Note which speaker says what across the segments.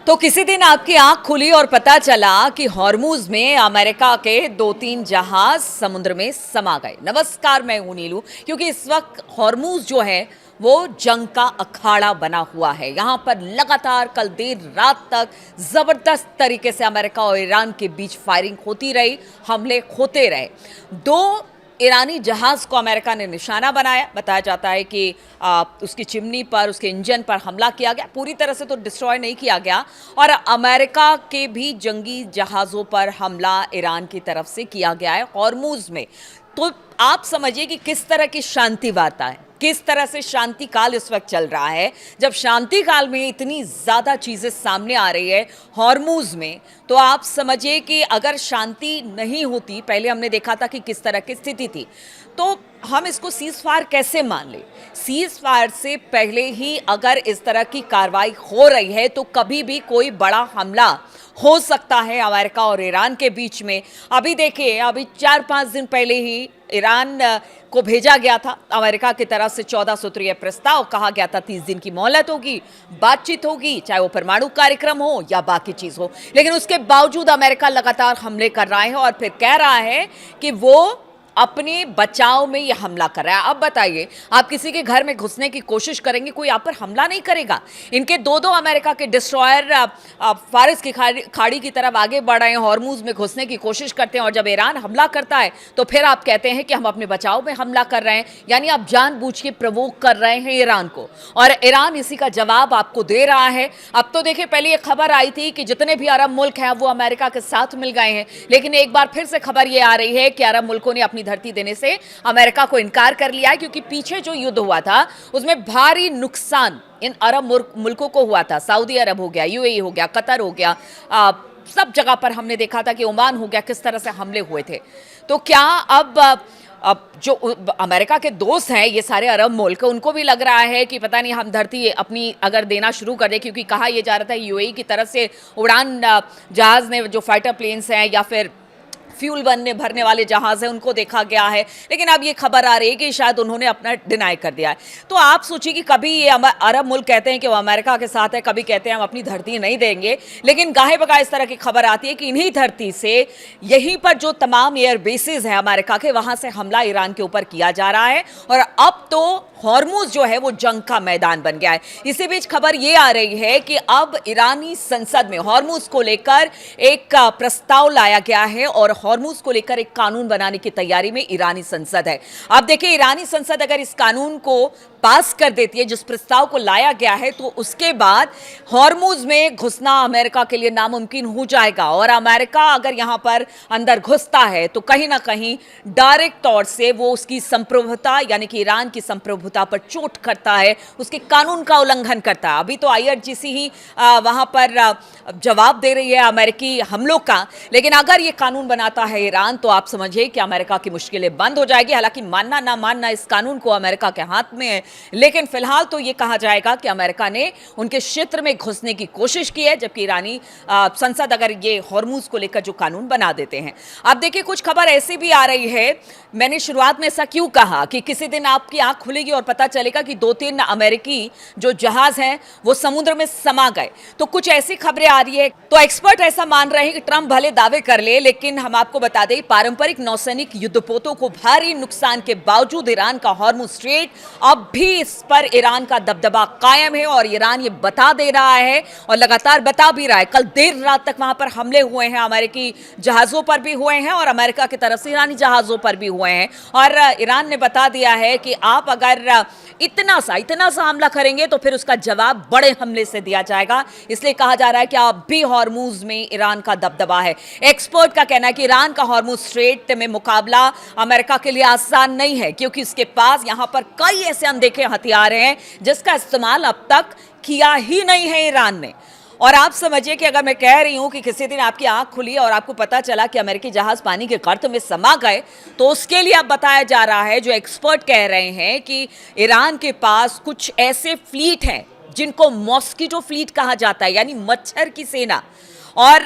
Speaker 1: तो किसी दिन आपकी आंख खुली और पता चला कि हॉर्मूज में अमेरिका के 2-3 जहाज समुद्र में समा गए। नमस्कार, मैं हूं नीलू। क्योंकि इस वक्त हॉर्मूज जो है वो जंग का अखाड़ा बना हुआ है। यहां पर लगातार कल देर रात तक जबरदस्त तरीके से अमेरिका और ईरान के बीच फायरिंग होती रही, हमले होते रहे। दो ईरानी जहाज को अमेरिका ने निशाना बनाया। बताया जाता है कि उसकी चिमनी पर, उसके इंजन पर हमला किया गया। पूरी तरह से तो डिस्ट्रॉय नहीं किया गया। और अमेरिका के भी जंगी जहाज़ों पर हमला ईरान की तरफ से किया गया है हॉर्मूज में। तो आप समझिए कि किस तरह की शांति वार्ता है, किस तरह से शांति काल इस वक्त चल रहा है। जब शांति काल में इतनी ज़्यादा चीज़ें सामने आ रही है हॉर्मूज में, तो आप समझिए कि अगर शांति नहीं होती, पहले हमने देखा था कि किस तरह की स्थिति थी, तो हम इसको सीज फायर कैसे मान लें। सीज फायर से पहले ही अगर इस तरह की कार्रवाई हो रही है तो कभी भी कोई बड़ा हमला हो सकता है अमेरिका और ईरान के बीच में। अभी देखिए, अभी 4-5 दिन पहले ही ईरान को भेजा गया था अमेरिका की तरफ से 14 सूत्रीय प्रस्ताव। कहा गया था 30 दिन की मोहलत होगी, बातचीत होगी, चाहे वो परमाणु कार्यक्रम हो या बाकी चीज हो। लेकिन उसके बावजूद अमेरिका लगातार हमले कर रहा है और फिर कह रहा है कि वो अपने बचाव में यह हमला कर रहा है। अब बताइए, आप किसी के घर में घुसने की कोशिश करेंगे, कोई आप पर हमला नहीं करेगा। इनके दो अमेरिका के डिस्ट्रॉयर फारिस की खाड़ी की तरफ आगे बढ़ रहे हैं, हॉर्मूज में घुसने की कोशिश करते हैं। और जब ईरान हमला करता है तो फिर आप कहते हैं कि हम अपने बचाव में हमला कर रहे हैं। यानी आप जानबूझ के प्रवोक कर रहे हैं ईरान को, और ईरान इसी का जवाब आपको दे रहा है। अब तो देखिए, पहले ये खबर आई थी कि जितने भी अरब मुल्क हैं वो अमेरिका के साथ मिल गए हैं, लेकिन एक बार फिर से खबर ये आ रही है कि अरब मुल्कों ने अपनी धरती देने से अमेरिका को इनकार कर लिया है। क्योंकि पीछे जो युद्ध हुआ था उसमें भारी नुकसान इन अरब मुल्कों को हुआ था। सऊदी अरब हो गया, यूएई हो गया, कतर हो गया, सब जगह पर हमने देखा था कि ओमान हो गया, किस तरह से हमले हुए थे। तो क्या अब जो अमेरिका के दोस्त हैं ये सारे अरब मुल्क, उनको भी लग रहा है कि पता नहीं हम धरती अपनी अगर देना शुरू कर दे। क्योंकि कहा यह जा रहा था यूएई की तरफ से उड़ान जहाज ने, जो फाइटर प्लेन्स हैं या फिर फ्यूल भरने वाले जहाज हैं, उनको देखा गया है। लेकिन अब ये खबर आ रही है कि शायद उन्होंने अपना डिनाई कर दिया है। तो आप सोचिए कि कभी ये अरब मुल्क कहते हैं कि वो अमेरिका के साथ है, कभी कहते हैं हम अपनी धरती नहीं देंगे। लेकिन गाहे बगाहे इस तरह की खबर आती है कि इन्हीं धरती से, यहीं पर जो तमाम एयर बेसिस हैं अमेरिका के, वहां से हमला ईरान के ऊपर किया जा रहा है। और अब तो हॉर्मूज जो है वो जंग का मैदान बन गया है। इसी बीच खबर ये आ रही है कि अब ईरानी संसद में हॉर्मूज को लेकर एक प्रस्ताव लाया गया है और हॉर्मूज को लेकर एक कानून बनाने की तैयारी में ईरानी संसद है। अब देखिए, ईरानी संसद अगर इस कानून को पास कर देती है, जिस प्रस्ताव को लाया गया है, तो उसके बाद हॉर्मूज में घुसना अमेरिका के लिए नामुमकिन हो जाएगा। और अमेरिका अगर यहां पर अंदर घुसता है तो कहीं ना कहीं डायरेक्ट तौर से वो उसकी संप्रभुता, यानी कि ईरान की संप्रभुता पर चोट करता है, उसके कानून का उल्लंघन करता है। अभी तो आईआरजीसी ही वहां पर जवाब दे रही है अमेरिकी हमलों का। लेकिन अगर ये कानून बनाता है ईरान, तो आप समझिए कि अमेरिका की मुश्किलें बंद हो जाएगी। हालांकि मानना ना मानना इस कानून को अमेरिका के हाथ में है, लेकिन फिलहाल तो ये कहा जाएगा कि अमेरिका ने उनके क्षेत्र में घुसने की कोशिश की है, जबकि ईरानी संसद अगर ये हॉर्मूज को लेकर जो कानून बना देते हैं। अब देखिए, कुछ खबर ऐसी भी आ रही है, मैंने शुरुआत में ऐसा क्यों कहा कि किसी दिन आपकी आंख खुलेगी और पता चलेगा कि 2-3 अमेरिकी जो जहाज हैं वो समुद्र में समा गए। तो कुछ ऐसी खबरें आ रही है। तो एक्सपर्ट ऐसा मान रहे हैं कि ट्रंप भले दावे कर ले, लेकिन हम आपको बता दें, पारंपरिक नौसैनिक युद्धपोतों को भारी नुकसान के बावजूद ईरान का हॉर्मूज स्ट्रेट, अब भी इस पर ईरान का दबदबा कायम है। और ईरान ये बता दे रहा है और लगातार बता भी रहा है। कल देर रात तक वहां पर हमले हुए हैं, अमेरिकी जहाजों पर भी हुए हैं और अमेरिका की तरफ से ईरानी जहाजों पर भी हुए हैं। और ईरान ने बता दिया है कि आप अगर इतना सा हमला करेंगे तो फिर उसका जवाब बड़े हमले से दिया जाएगा। इसलिए कहा जा रहा है कि अब भी हॉर्मूज में ईरान का दबदबा है। एक्सपर्ट का कहना है कि ईरान का हॉर्मूज स्ट्रेट में मुकाबला अमेरिका के लिए आसान नहीं है, क्योंकि उसके पास यहां पर कई ऐसे अनदेखे हथियार हैं जिसका इस्तेमाल अब तक किया ही नहीं है ईरान ने। और आप समझिए कि अगर मैं कह रही हूं कि किसी दिन आपकी आंख खुली और आपको पता चला कि अमेरिकी जहाज पानी के गर्त में समा गए, तो उसके लिए अब बताया जा रहा है, जो एक्सपर्ट कह रहे हैं कि ईरान के पास कुछ ऐसे फ्लीट हैं जिनको मॉस्किटो फ्लीट कहा जाता है, यानी मच्छर की सेना। और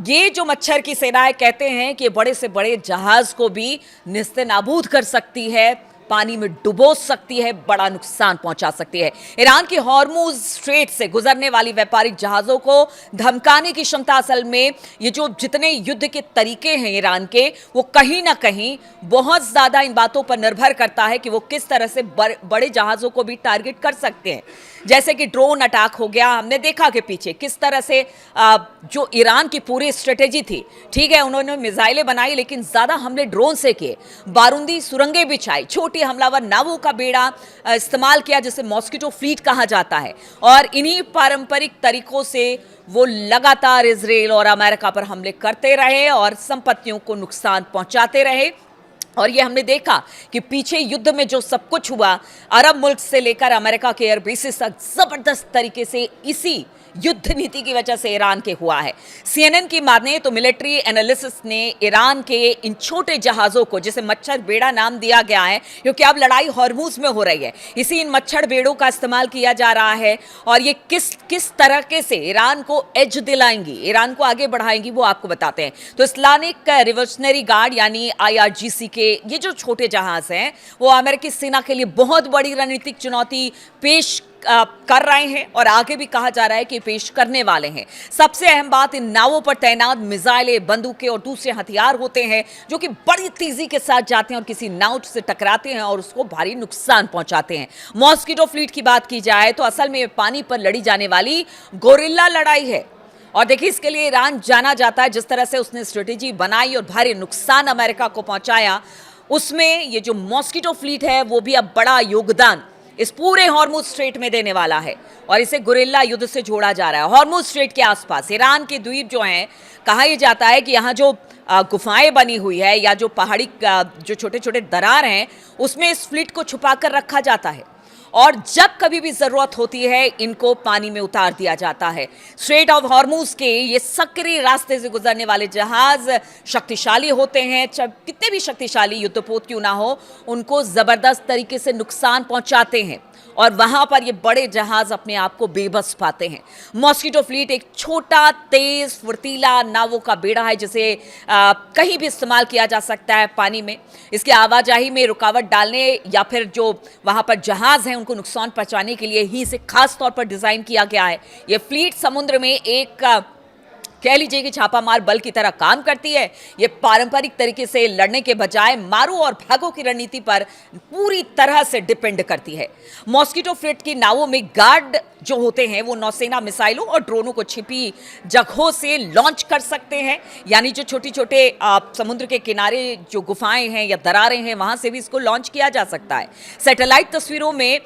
Speaker 1: ये जो मच्छर की सेना है, कहते हैं कि बड़े से बड़े जहाज को भी निस्ते नाबूद कर सकती है, पानी में डुबो सकती है, बड़ा नुकसान पहुंचा सकती है। ईरान की हॉर्मुज स्ट्रेट से गुजरने वाली व्यापारिक जहाजों को धमकाने की क्षमता, असल में ये जो जितने युद्ध के तरीके हैं ईरान के, वो कहीं ना कहीं बहुत ज्यादा इन बातों पर निर्भर करता है कि वो किस तरह से बड़े जहाजों को भी टारगेट कर सकते हैं। जैसे कि ड्रोन अटैक हो गया, हमने देखा कि पीछे किस तरह से जो ईरान की पूरी स्ट्रेटेजी थी, ठीक है उन्होंने मिसाइलें बनाई लेकिन ज्यादा हमले ड्रोन से किए, बारूदी सुरंगें बिछाई, छोटी हमलावर नावों का बेड़ा इस्तेमाल किया जिसे मॉस्किटो फ्लीट कहा जाता है, और इन्हीं पारंपरिक तरीकों से वो लगातार इजराइल और अमेरिका पर हमले करते रहे और संपत्तियों को नुकसान पहुंचाते रहे। और ये हमने देखा कि पीछे युद्ध में जो सब कुछ हुआ, अरब मुल्क से लेकर अमेरिका के एयरबेसेस तक जबरदस्त तरीके से इसी युद्ध नीति की वजह से ईरान के हुआ है। सीएनएन की माने तो मिलिट्री एनालिसिस ने ईरान के इन छोटे जहाजों को, जिसे मच्छर बेड़ा नाम दिया गया है क्योंकि अब लड़ाई हॉर्मुज में हो रही है, इसी इन मच्छर बेड़ों का इस्तेमाल किया जा रहा है। और ये किस तरह से ईरान को एज दिलाएंगी, ईरान को आगे बढ़ाएंगी, वो आपको बताते हैं। तो इस्लामिक रिवोल्यूशनरी गार्ड यानी IRGC के ये जो छोटे जहाज हैं, वो अमेरिकी सेना के लिए बहुत बड़ी रणनीतिक चुनौती पेश कर रहे हैं और आगे भी कहा जा रहा है कि पेश करने वाले हैं। सबसे अहम बात, इन नावों पर तैनात मिसाइलें, बंदूकें और दूसरे हथियार होते हैं जो कि बड़ी तेजी के साथ जाते हैं और किसी नाव से टकराते हैं और उसको भारी नुकसान पहुंचाते हैं। मॉस्किटो फ्लीट की बात की जाए तो असल में पानी पर लड़ी जाने वाली गोरिल्ला लड़ाई है। और देखिए, इसके लिए ईरान जाना जाता है। जिस तरह से उसने स्ट्रेटेजी बनाई और भारी नुकसान अमेरिका को पहुंचाया, उसमें ये जो मॉस्किटो फ्लीट है वो भी अब बड़ा योगदान इस पूरे हॉर्मुज स्ट्रेट में देने वाला है और इसे गुरिल्ला युद्ध से जोड़ा जा रहा है। हॉर्मुज स्ट्रेट के आसपास ईरान के द्वीप जो हैं, कहा यह जाता है कि यहाँ जो गुफाएं बनी हुई है या जो पहाड़ी जो छोटे छोटे दरार हैं, उसमें इस फ्लीट को छुपा कर रखा जाता है और जब कभी भी जरूरत होती है इनको पानी में उतार दिया जाता है। स्ट्रेट ऑफ हॉर्मुज के ये सक्रिय रास्ते से गुजरने वाले जहाज शक्तिशाली होते हैं, कितने भी शक्तिशाली युद्धपोत क्यों ना हो, उनको जबरदस्त तरीके से नुकसान पहुंचाते हैं और वहां पर ये बड़े जहाज अपने आप को बेबस पाते हैं। मॉस्किटो फ्लीट एक छोटा, तेज, फुर्तीला नावों का बेड़ा है जिसे कहीं भी इस्तेमाल किया जा सकता है पानी में। इसकी आवाजाही में रुकावट डालने या फिर जो वहां पर जहाज हैं उनको नुकसान पहुंचाने के लिए ही इसे खास तौर पर डिजाइन किया गया है। यह फ्लीट समुद्र में एक कह लीजिए कि छापामार बल की तरह काम करती है। ये पारंपरिक तरीके से लड़ने के बजाय मारो और भागो की रणनीति पर पूरी तरह से डिपेंड करती है। मॉस्किटो फ्लीट की नावों में गार्ड जो होते हैं वो नौसेना मिसाइलों और ड्रोनों को छिपी जगहों से लॉन्च कर सकते हैं, यानी जो छोटे छोटे समुद्र के किनारे जो गुफाएं हैं या दरारें हैं वहां से भी इसको लॉन्च किया जा सकता है। सैटेलाइट तस्वीरों में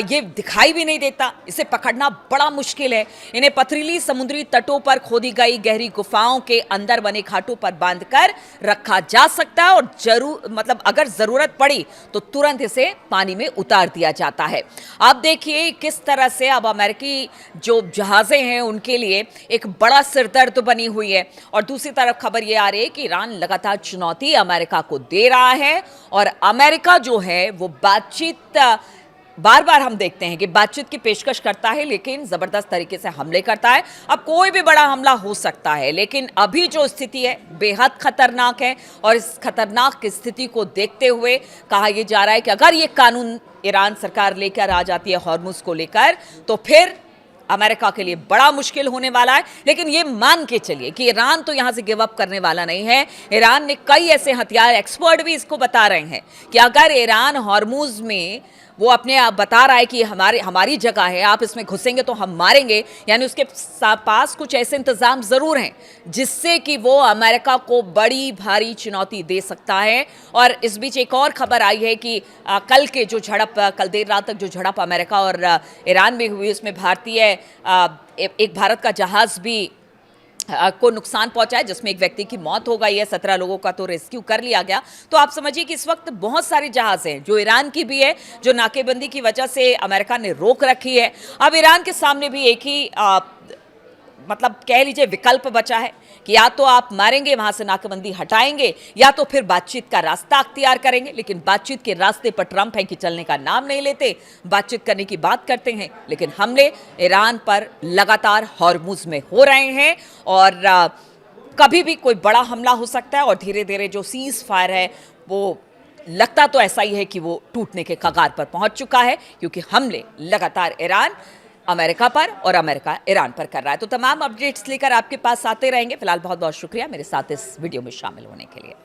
Speaker 1: ये दिखाई भी नहीं देता, इसे पकड़ना बड़ा मुश्किल है। इन्हें पथरीली समुद्री तटों पर खोदी गई गहरी गुफाओं के अंदर बने घाटों पर बांधकर रखा जा सकता है और अगर जरूरत पड़ी तो तुरंत इसे पानी में उतार दिया जाता है। अब देखिए किस तरह से अब अमेरिकी जो जहाजें हैं उनके लिए एक बड़ा सिरदर्द बनी हुई है और दूसरी तरफ खबर ये आ रही है कि ईरान लगातार चुनौती अमेरिका को दे रहा है और अमेरिका जो है वो बातचीत बार बार हम देखते हैं कि बातचीत की पेशकश करता है लेकिन जबरदस्त तरीके से हमले करता है। अब कोई भी बड़ा हमला हो सकता है लेकिन अभी जो स्थिति है बेहद खतरनाक है और इस खतरनाक स्थिति को देखते हुए कहा यह जा रहा है कि अगर ये कानून ईरान सरकार लेकर आ जाती है हॉर्मुज को लेकर तो फिर अमेरिका के लिए बड़ा मुश्किल होने वाला है। लेकिन ये मान के चलिए कि ईरान तो यहां से गिव अप करने वाला नहीं है। ईरान ने कई ऐसे हथियार, एक्सपर्ट भी इसको बता रहे हैं कि अगर ईरान हॉर्मुज में वो अपने आप बता रहा है कि हमारी जगह है, आप इसमें घुसेंगे तो हम मारेंगे, यानी उसके पास कुछ ऐसे इंतजाम जरूर हैं जिससे कि वो अमेरिका को बड़ी भारी चुनौती दे सकता है। और इस बीच एक और खबर आई है कि कल देर रात तक जो झड़प अमेरिका और ईरान में हुई उसमें एक भारत का जहाज भी को नुकसान पहुंचा है जिसमें एक व्यक्ति की मौत हो गई है, 17 लोगों का तो रेस्क्यू कर लिया गया। तो आप समझिए कि इस वक्त बहुत सारे जहाज हैं जो ईरान की भी है, जो नाकेबंदी की वजह से अमेरिका ने रोक रखी है। अब ईरान के सामने भी एक ही कह लीजिए विकल्प बचा है कि या तो आप मारेंगे, वहां से नाकेबंदी हटाएंगे, या तो फिर बातचीत का रास्ता अख्तियार करेंगे। लेकिन बातचीत के रास्ते पर ट्रंप है कि चलने का नाम नहीं लेते, बातचीत करने की बात करते हैं लेकिन हमले ईरान पर लगातार हॉर्मुज में हो रहे हैं और कभी भी कोई बड़ा हमला हो सकता है और धीरे धीरे जो सीज फायर है वो लगता तो ऐसा ही है कि वो टूटने के कगार पर पहुंच चुका है, क्योंकि हमले लगातार ईरान अमेरिका पर और अमेरिका ईरान पर कर रहा है। तो तमाम अपडेट्स लेकर आपके पास आते रहेंगे। फिलहाल बहुत बहुत शुक्रिया मेरे साथ इस वीडियो में शामिल होने के लिए।